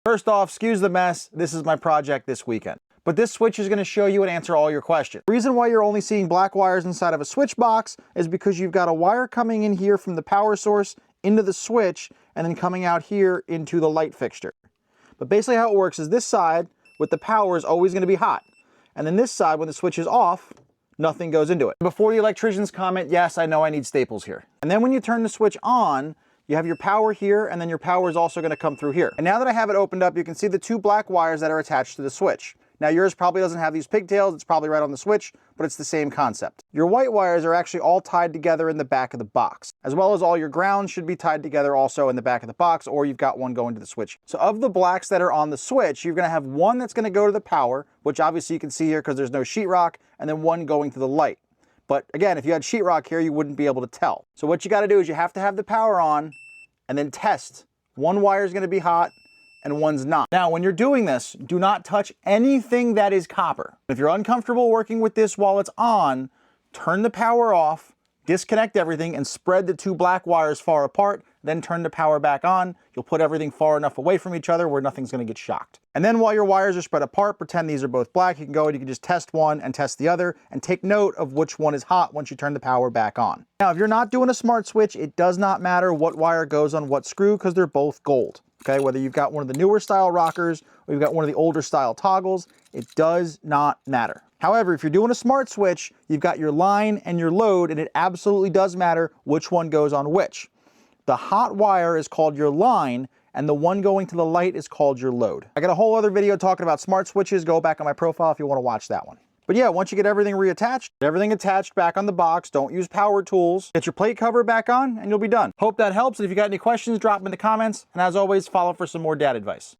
First off, excuse the mess, this is my project this weekend. But this switch is going to show you and answer all your questions. The reason why you're only seeing black wires inside of a switch box is because you've got a wire coming in here from the power source into the switch and then coming out here into the light fixture. But basically how it works is this side with the power is always going to be hot. And then this side, when the switch is off, nothing goes into it. Before the electricians comment, yes, I know I need staples here. And then when you turn the switch on, you have your power here, and then your power is also going to come through here. And now that I have it opened up, you can see the two black wires that are attached to the switch. Now yours probably doesn't have these pigtails, it's probably right on the switch, but it's the same concept. Your white wires are actually all tied together in the back of the box, as well as all your grounds should be tied together also in the back of the box, or you've got one going to the switch. So of the blacks that are on the switch, you're gonna have one that's gonna go to the power, which obviously you can see here because there's no sheetrock, and then one going to the light. But again, if you had sheetrock here, you wouldn't be able to tell. So what you gotta do is you have to have the power on, and then test. One wire is gonna be hot, and one's not. Now, when you're doing this, do not touch anything that is copper. If you're uncomfortable working with this while it's on, turn the power off, disconnect everything, and spread the two black wires far apart, then turn the power back on. You'll put everything far enough away from each other where nothing's gonna get shocked. And then while your wires are spread apart, pretend these are both black. You can go and you can just test one and test the other, and take note of which one is hot once you turn the power back on. Now, if you're not doing a smart switch, it does not matter what wire goes on what screw because they're both gold. Okay, whether you've got one of the newer style rockers or you've got one of the older style toggles, it does not matter. However, if you're doing a smart switch, you've got your line and your load, and it absolutely does matter which one goes on which. The hot wire is called your line, and the one going to the light is called your load. I got a whole other video talking about smart switches. Go back on my profile if you want to watch that one. But yeah, once you get everything reattached, everything attached back on the box, don't use power tools, get your plate cover back on, and you'll be done. Hope that helps, and if you got any questions, drop them in the comments, and as always, follow for some more dad advice.